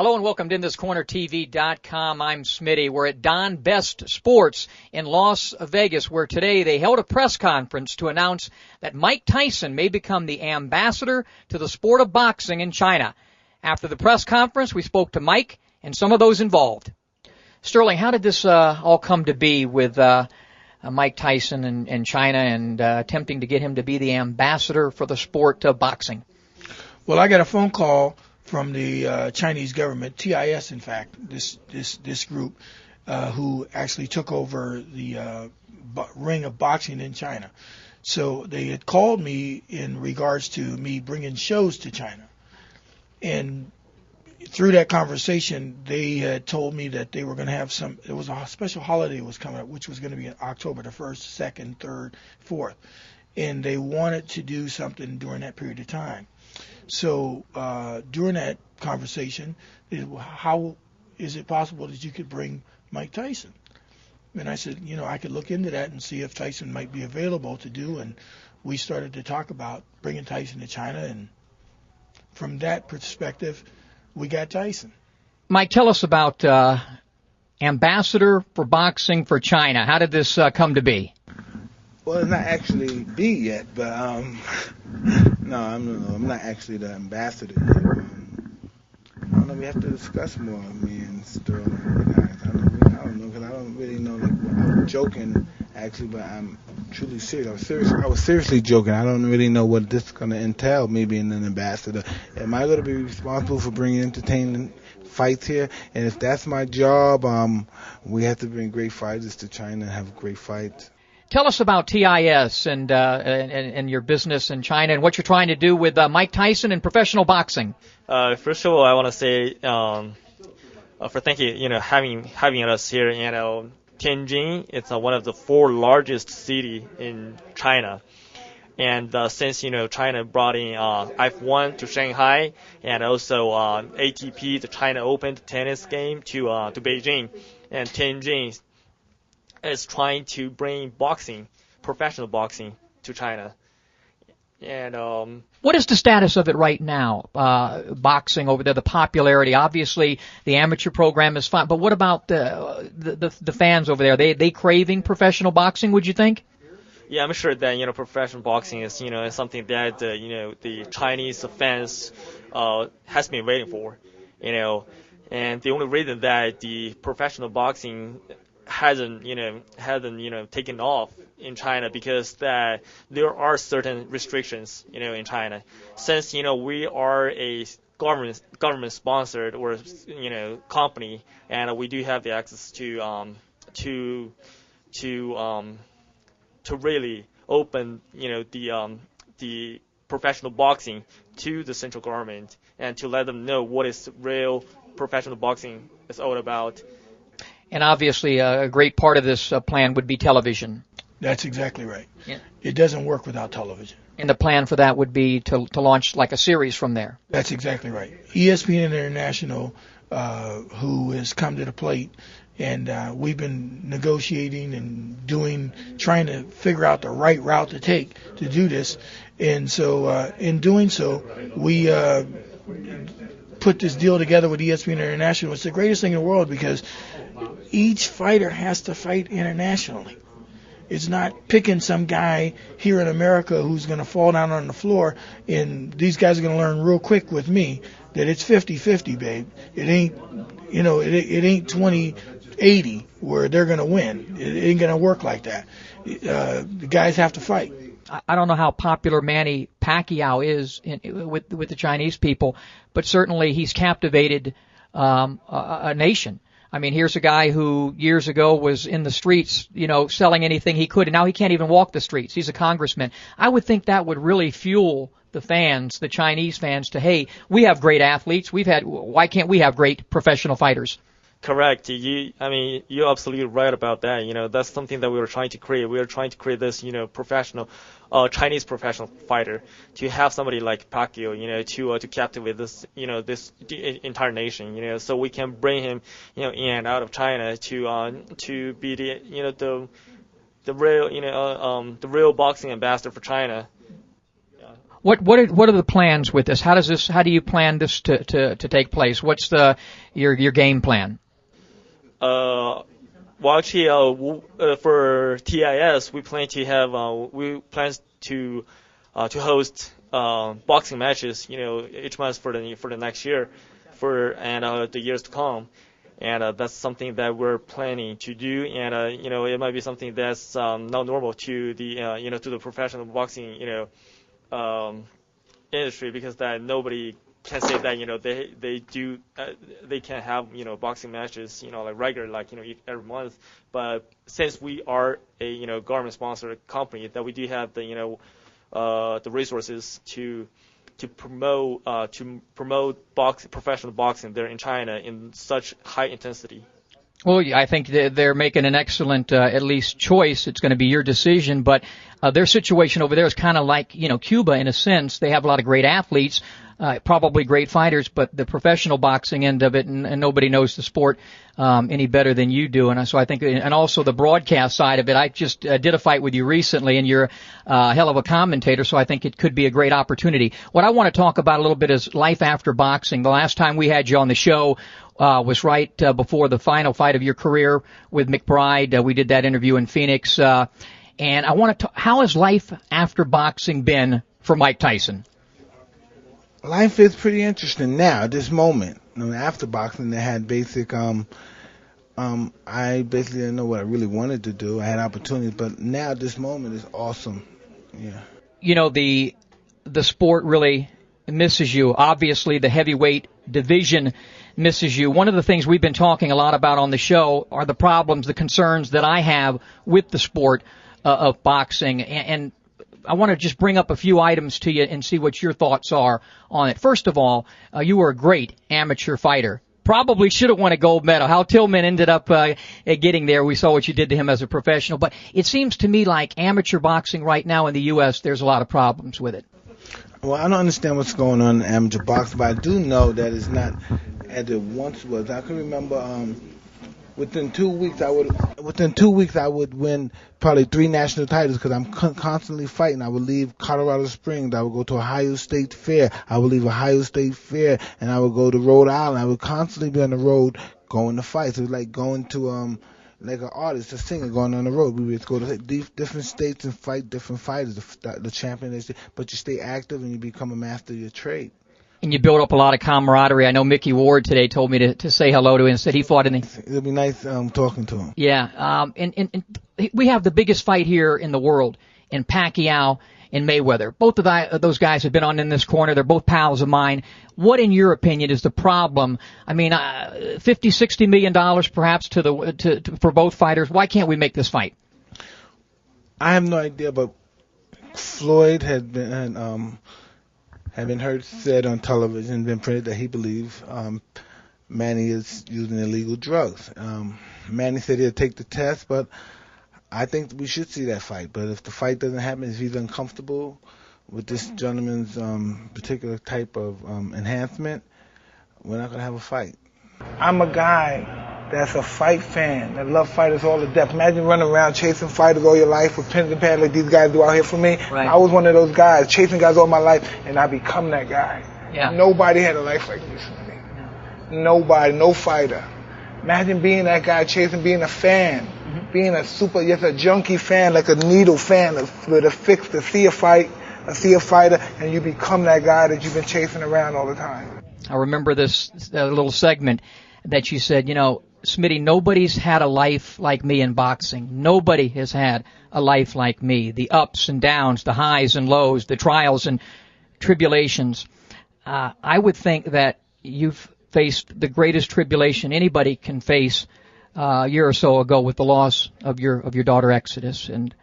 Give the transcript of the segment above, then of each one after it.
Hello and welcome to InThisCornerTV.com. I'm Smitty. We're at Don Best Sports in Las Vegas, where today they held a press conference to announce that Mike Tyson may become the ambassador to the sport of boxing in China. After the press conference, we spoke to Mike and some of those involved. Sterling, how did this all come to be with Mike Tyson and China and attempting to get him to be the ambassador for the sport of boxing? Well, I got a phone call from the Chinese government, TIS, in fact, this group, who actually took over the ring of boxing in China. So they had called me in regards to me bringing shows to China. And through that conversation, they had told me that they were going to have there was a special holiday that was coming up, which was going to be in October the 1st, 2nd, 3rd, 4th. And they wanted to do something during that period of time. So during that conversation, how is it possible that you could bring Mike Tyson? And I said, I could look into that and see if Tyson might be available to do. And we started to talk about bringing Tyson to China. And from that perspective, we got Tyson. Mike, tell us about ambassador for boxing for China. How did this come to be? Well, it's not actually B yet, but no, I'm not actually the ambassador yet. I don't know. We have to discuss more. Me and Sterling, guys. I don't know because I don't really know. I'm joking actually, but I'm truly serious. I was seriously joking. I don't really know what this is going to entail. Me being an ambassador. Am I going to be responsible for bringing entertainment fights here? And if that's my job, we have to bring great fighters to China and have great fights. Tell us about TIS and your business in China and what you're trying to do with Mike Tyson and professional boxing. First of all, I want to say for thank you, having us here in Tianjin. It's one of the 4 largest city in China. And since China brought in F1 to Shanghai and also ATP, the China Open tennis game to Beijing, and Tianjin is trying to bring professional boxing to China. And what is the status of it right now? Boxing over there, the popularity. Obviously, the amateur program is fine, but what about the fans over there? They craving professional boxing? Would you think? Yeah, I'm sure that professional boxing is is something that the Chinese fans has been waiting for. And the only reason that the professional boxing hasn't taken off in China because that there are certain restrictions in China. Since we are a government sponsored or company, and we do have the access to really open the professional boxing to the central government and to let them know what is real professional boxing is all about. And obviously, a great part of this plan would be television. That's exactly right. Yeah. It doesn't work without television. And the plan for that would be to launch like a series from there. That's exactly right. ESPN International, who has come to the plate, and we've been negotiating and trying to figure out the right route to take to do this. And so in doing so, we put this deal together with ESPN International. It's the greatest thing in the world because each fighter has to fight internationally. It's not picking some guy here in America who's going to fall down on the floor, and these guys are going to learn real quick with me that it's 50-50, babe. It ain't, it ain't 20-80 where they're going to win. It ain't going to work like that. The guys have to fight. I don't know how popular Manny Pacquiao is with the Chinese people, but certainly he's captivated a nation. I mean, here's a guy who years ago was in the streets, selling anything he could, and now he can't even walk the streets. He's a congressman. I would think that would really fuel the fans, the Chinese fans, to, hey, we have great athletes. Why can't we have great professional fighters? Correct. You're absolutely right about that. That's something that we were trying to create. We were trying to create this, professional, Chinese professional fighter to have somebody like Pacquiao, to captivate this, this entire nation, so we can bring him, in and out of China to be the real boxing ambassador for China. What are the plans with this? How do you plan this to take place? What's your game plan? Well, actually, for TIS, we plan to have to host boxing matches, each month for the next year, and the years to come. And that's something that we're planning to do. And it might be something that's not normal to the to the professional boxing industry, because that nobody can say that they can have boxing matches like regular, like every month. But since we are a government sponsored company, that we do have the resources to promote professional boxing there in China in such high intensity. Well, I think they're making an excellent, at least, choice. It's going to be your decision, but their situation over there is kind of like, Cuba in a sense. They have a lot of great athletes, probably great fighters, but the professional boxing end of it, and nobody knows the sport any better than you do. And so I think, and also the broadcast side of it. I just did a fight with you recently, and you're a hell of a commentator, so I think it could be a great opportunity. What I want to talk about a little bit is life after boxing. The last time we had you on the show was right before the final fight of your career with McBride. We did that interview in Phoenix. And I want to how has life after boxing been for Mike Tyson? Life is pretty interesting now at this moment. After boxing, I had I basically didn't know what I really wanted to do. I had opportunities, but now at this moment is awesome. Yeah. The sport really misses you. Obviously, the heavyweight division misses you. One of the things we've been talking a lot about on the show are the problems, the concerns that I have with the sport of boxing. And I want to just bring up a few items to you and see what your thoughts are on it. First of all, you were a great amateur fighter. Probably should have won a gold medal. How Tillman ended up getting there, we saw what you did to him as a professional. But it seems to me like amateur boxing right now in the U.S., there's a lot of problems with it. Well, I don't understand what's going on in amateur boxing, but I do know that it's not as it once was. I can remember within 2 weeks I would win probably 3 national titles, because I'm constantly fighting. I would leave Colorado Springs, I would go to Ohio State Fair, I would leave Ohio State Fair, and I would go to Rhode Island. I would constantly be on the road going to fights. It was like going to like an artist, a singer going on the road. We would go to different states and fight different fighters, the champion, but you stay active and you become a master of your trade. And you build up a lot of camaraderie. I know Mickey Ward today told me to say hello to him and said he fought in the... It'll be nice talking to him. Yeah, and we have the biggest fight here in the world in Pacquiao and Mayweather. Both of those guys have been on in this corner. They're both pals of mine. What, in your opinion, is the problem? I mean, $50-60 million perhaps for both fighters. Why can't we make this fight? I have no idea, but Floyd had been heard said on television, been printed that he believes Manny is using illegal drugs. Manny said he'll take the test, but I think we should see that fight. But if the fight doesn't happen, if he's uncomfortable with this gentleman's particular type of enhancement, we're not going to have a fight. I'm a guy that's a fight fan, that love fighters all to death. Imagine running around chasing fighters all your life with pens and pads like these guys do out here for me. Right. I was one of those guys, chasing guys all my life, and I become that guy. Yeah. Nobody had a life like this for me. No. Nobody, no fighter. Imagine being that guy chasing, being a fan, being a junkie fan, like a needle fan, with a fix to see a fighter, and you become that guy that you've been chasing around all the time. I remember this little segment that you said, Smitty, nobody's had a life like me in boxing. Nobody has had a life like me. The ups and downs, the highs and lows, the trials and tribulations. I would think that you've faced the greatest tribulation anybody can face a year or so ago with the loss of your daughter Exodus. And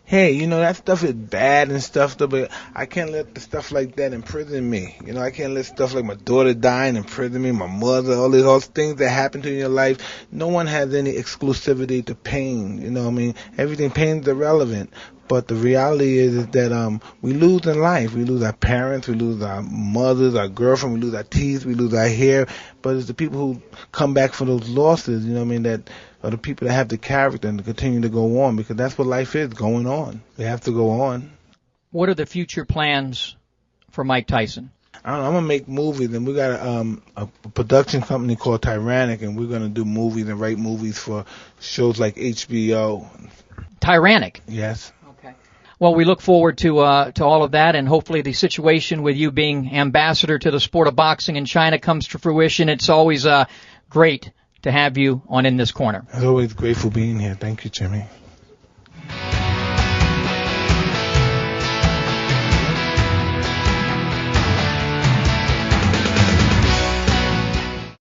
hey, that stuff is bad and stuff, but I can't let the stuff like that imprison me. I can't let stuff like my daughter dying imprison me, my mother, all these things that happen to you in your life. No one has any exclusivity to pain. Everything, pain's irrelevant. But the reality is that we lose in life. We lose our parents, we lose our mothers, our girlfriend, we lose our teeth, we lose our hair. But it's the people who come back for those losses, that are the people that have the character and to continue to go on, because that's what life is, going on. We have to go on. What are the future plans for Mike Tyson? I don't know, I'm gonna make movies, and we got a production company called Tyrannic, and we're gonna do movies and write movies for shows like HBO. Tyrannic. Yes. Okay. Well, we look forward to all of that, and hopefully the situation with you being ambassador to the sport of boxing in China comes to fruition. It's always great to have you on In This Corner. It's always great for being here. Thank you, Jimmy.